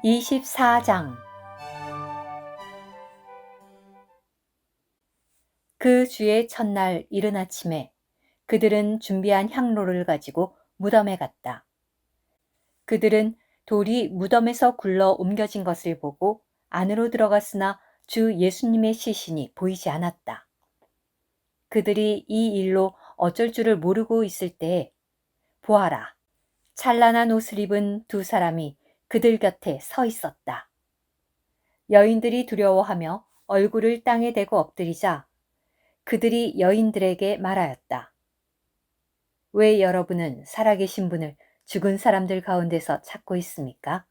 24장. 그 주의 첫날 이른 아침에 그들은 준비한 향로를 가지고 무덤에 갔다. 그들은 돌이 무덤에서 굴러 옮겨진 것을 보고 안으로 들어갔으나 주 예수님의 시신이 보이지 않았다. 그들이 이 일로 어쩔 줄을 모르고 있을 때에 보아라, 찬란한 옷을 입은 두 사람이 그들 곁에 서 있었다. 여인들이 두려워하며 얼굴을 땅에 대고 엎드리자 그들이 여인들에게 말하였다. 왜 여러분은 살아계신 분을 죽은 사람들 가운데서 찾고 있습니까?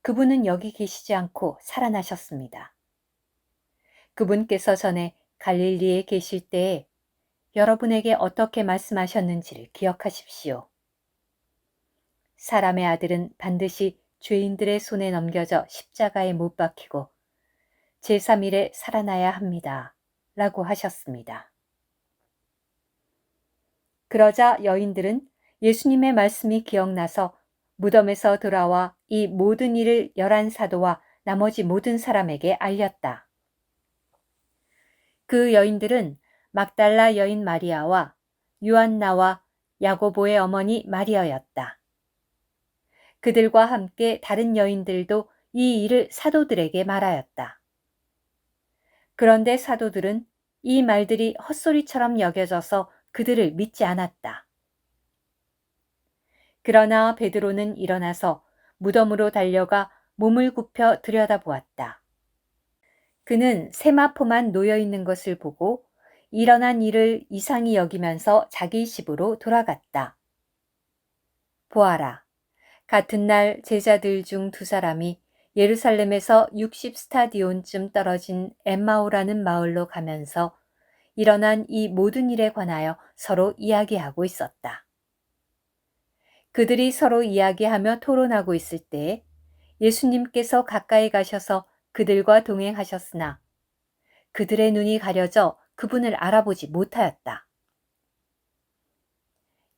그분은 여기 계시지 않고 살아나셨습니다. 그분께서 전에 갈릴리에 계실 때에 여러분에게 어떻게 말씀하셨는지를 기억하십시오. 사람의 아들은 반드시 죄인들의 손에 넘겨져 십자가에 못 박히고 제3일에 살아나야 합니다. 라고 하셨습니다. 그러자 여인들은 예수님의 말씀이 기억나서 무덤에서 돌아와 이 모든 일을 11사도와 나머지 모든 사람에게 알렸다. 그 여인들은 막달라 여인 마리아와 요한나와 야고보의 어머니 마리아였다. 그들과 함께 다른 여인들도 이 일을 사도들에게 말하였다. 그런데 사도들은 이 말들이 헛소리처럼 여겨져서 그들을 믿지 않았다. 그러나 베드로는 일어나서 무덤으로 달려가 몸을 굽혀 들여다보았다. 그는 세마포만 놓여 있는 것을 보고 일어난 일을 이상히 여기면서 자기 집으로 돌아갔다. 보아라, 같은 날 제자들 중 두 사람이 예루살렘에서 60스타디온쯤 떨어진 엠마오라는 마을로 가면서 일어난 이 모든 일에 관하여 서로 이야기하고 있었다. 그들이 서로 이야기하며 토론하고 있을 때 예수님께서 가까이 가셔서 그들과 동행하셨으나 그들의 눈이 가려져 그분을 알아보지 못하였다.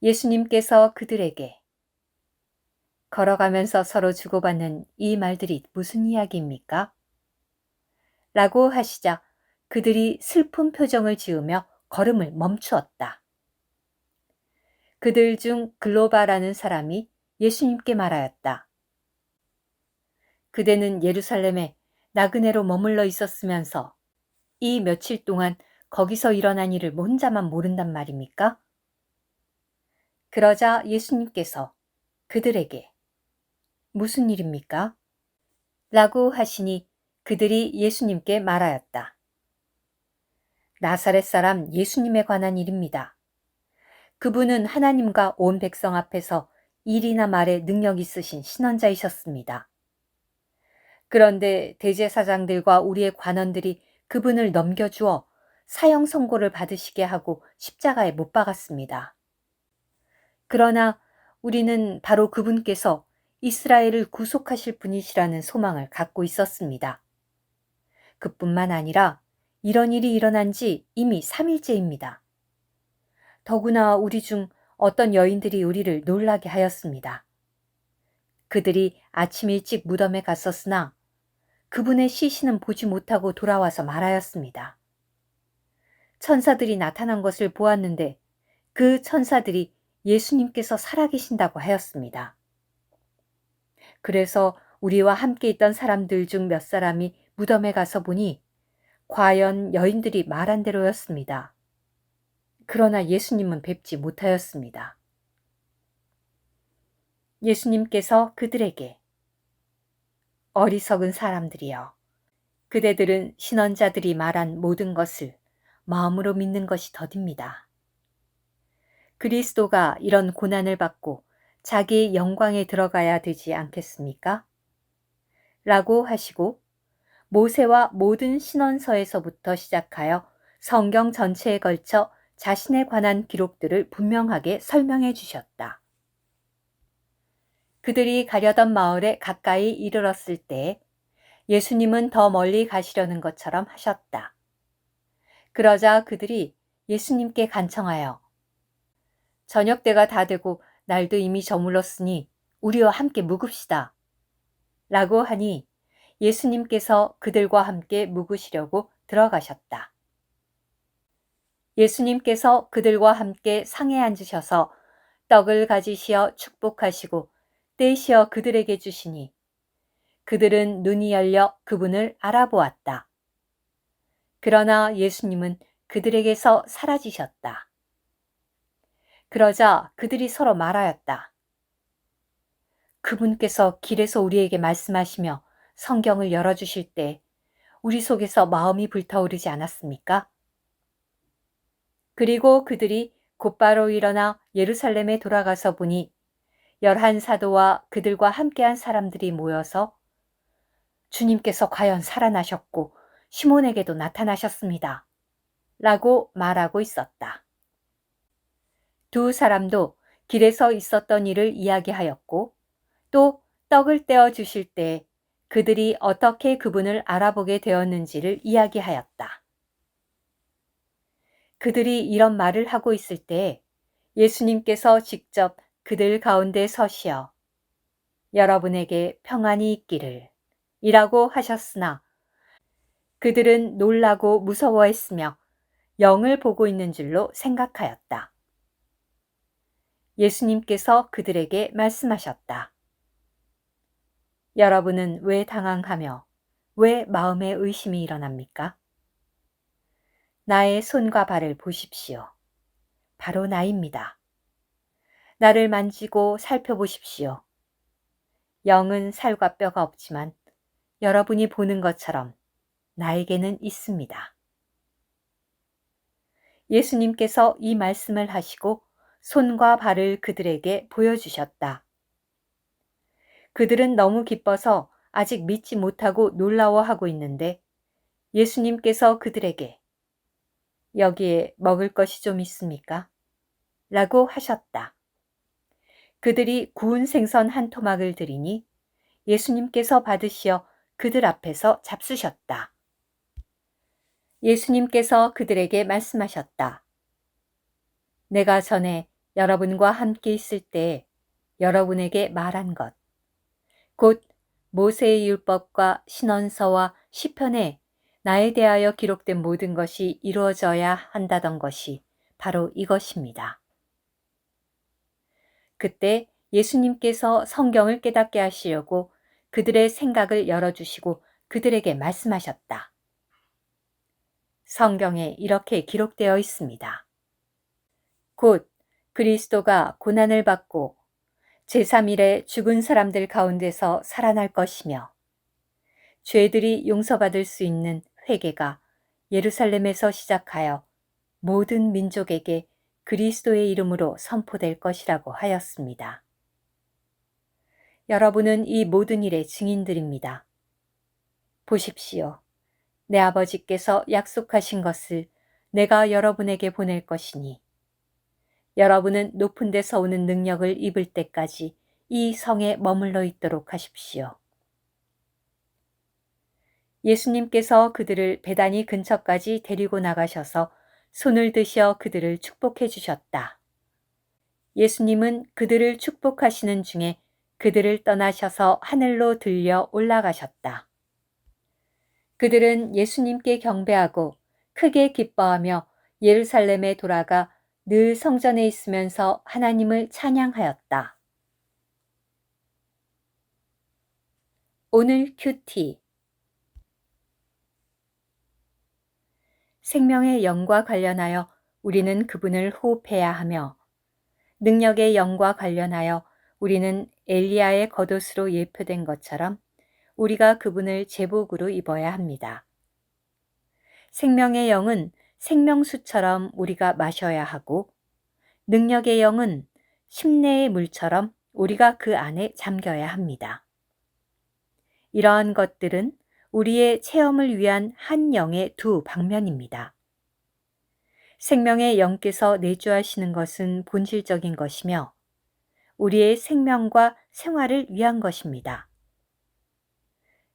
예수님께서 그들에게 걸어가면서 서로 주고받는 이 말들이 무슨 이야기입니까? 라고 하시자 그들이 슬픈 표정을 지으며 걸음을 멈추었다. 그들 중 글로바라는 사람이 예수님께 말하였다. 그대는 예루살렘에 나그네로 머물러 있었으면서 이 며칠 동안 거기서 일어난 일을 혼자만 모른단 말입니까? 그러자 예수님께서 그들에게 무슨 일입니까? 라고 하시니 그들이 예수님께 말하였다. 나사렛 사람 예수님에 관한 일입니다. 그분은 하나님과 온 백성 앞에서 일이나 말에 능력 있으신 신원자이셨습니다. 그런데 대제사장들과 우리의 관원들이 그분을 넘겨주어 사형 선고를 받으시게 하고 십자가에 못 박았습니다. 그러나 우리는 바로 그분께서 이스라엘을 구속하실 분이시라는 소망을 갖고 있었습니다. 그뿐만 아니라 이런 일이 일어난 지 이미 3일째입니다. 더구나 우리 중 어떤 여인들이 우리를 놀라게 하였습니다. 그들이 아침 일찍 무덤에 갔었으나 그분의 시신은 보지 못하고 돌아와서 말하였습니다. 천사들이 나타난 것을 보았는데 그 천사들이 예수님께서 살아계신다고 하였습니다. 그래서 우리와 함께 있던 사람들 중 몇 사람이 무덤에 가서 보니 과연 여인들이 말한 대로였습니다. 그러나 예수님은 뵙지 못하였습니다. 예수님께서 그들에게 어리석은 사람들이여, 그대들은 신언자들이 말한 모든 것을 마음으로 믿는 것이 더딥니다. 그리스도가 이런 고난을 받고 자기의 영광에 들어가야 되지 않겠습니까? 라고 하시고 모세와 모든 신언서에서부터 시작하여 성경 전체에 걸쳐 자신에 관한 기록들을 분명하게 설명해 주셨다. 그들이 가려던 마을에 가까이 이르렀을 때 예수님은 더 멀리 가시려는 것처럼 하셨다. 그러자 그들이 예수님께 간청하여 저녁 때가 다 되고 날도 이미 저물렀으니 우리와 함께 묵읍시다. 라고 하니 예수님께서 그들과 함께 묵으시려고 들어가셨다. 예수님께서 그들과 함께 상에 앉으셔서 떡을 가지시어 축복하시고 떼시어 그들에게 주시니 그들은 눈이 열려 그분을 알아보았다. 그러나 예수님은 그들에게서 사라지셨다. 그러자 그들이 서로 말하였다. 그분께서 길에서 우리에게 말씀하시며 성경을 열어주실 때 우리 속에서 마음이 불타오르지 않았습니까? 그리고 그들이 곧바로 일어나 예루살렘에 돌아가서 보니 11사도와 그들과 함께한 사람들이 모여서 주님께서 과연 살아나셨고 시몬에게도 나타나셨습니다. 라고 말하고 있었다. 두 사람도 길에서 있었던 일을 이야기하였고 또 떡을 떼어 주실 때 그들이 어떻게 그분을 알아보게 되었는지를 이야기하였다. 그들이 이런 말을 하고 있을 때 예수님께서 직접 그들 가운데 서시어 여러분에게 평안이 있기를 이라고 하셨으나 그들은 놀라고 무서워했으며 영을 보고 있는 줄로 생각하였다. 예수님께서 그들에게 말씀하셨다. 여러분은 왜 당황하며 왜 마음에 의심이 일어납니까? 나의 손과 발을 보십시오. 바로 나입니다. 나를 만지고 살펴보십시오. 영은 살과 뼈가 없지만 여러분이 보는 것처럼 나에게는 있습니다. 예수님께서 이 말씀을 하시고 손과 발을 그들에게 보여주셨다. 그들은 너무 기뻐서 아직 믿지 못하고 놀라워하고 있는데 예수님께서 그들에게 여기에 먹을 것이 좀 있습니까? 라고 하셨다. 그들이 구운 생선 한 토막을 드리니 예수님께서 받으시어 그들 앞에서 잡수셨다. 예수님께서 그들에게 말씀하셨다. 내가 전에 여러분과 함께 있을 때 여러분에게 말한 것, 곧 모세의 율법과 신언서와 시편에 나에 대하여 기록된 모든 것이 이루어져야 한다던 것이 바로 이것입니다. 그때 예수님께서 성경을 깨닫게 하시려고 그들의 생각을 열어주시고 그들에게 말씀하셨다. 성경에 이렇게 기록되어 있습니다. 곧 그리스도가 고난을 받고 제3일에 죽은 사람들 가운데서 살아날 것이며 죄들이 용서받을 수 있는 회개가 예루살렘에서 시작하여 모든 민족에게 그리스도의 이름으로 선포될 것이라고 하였습니다. 여러분은 이 모든 일의 증인들입니다. 보십시오. 내 아버지께서 약속하신 것을 내가 여러분에게 보낼 것이니 여러분은 높은 데서 오는 능력을 입을 때까지 이 성에 머물러 있도록 하십시오. 예수님께서 그들을 베다니 근처까지 데리고 나가셔서 손을 드셔 그들을 축복해 주셨다. 예수님은 그들을 축복하시는 중에 그들을 떠나셔서 하늘로 들려 올라가셨다. 그들은 예수님께 경배하고 크게 기뻐하며 예루살렘에 돌아가 늘 성전에 있으면서 하나님을 찬양하였다. 오늘 큐티. 생명의 영과 관련하여 우리는 그분을 호흡해야 하며 능력의 영과 관련하여 우리는 엘리야의 겉옷으로 예표된 것처럼 우리가 그분을 제복으로 입어야 합니다. 생명의 영은 생명수처럼 우리가 마셔야 하고 능력의 영은 심내의 물처럼 우리가 그 안에 잠겨야 합니다. 이러한 것들은 우리의 체험을 위한 한 영의 두 방면입니다. 생명의 영께서 내주하시는 것은 본질적인 것이며 우리의 생명과 생활을 위한 것입니다.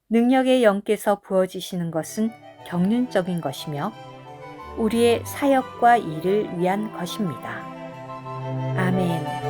능력의 영께서 부어지시는 것은 경륜적인 것이며 우리의 사역과 일을 위한 것입니다. 아멘.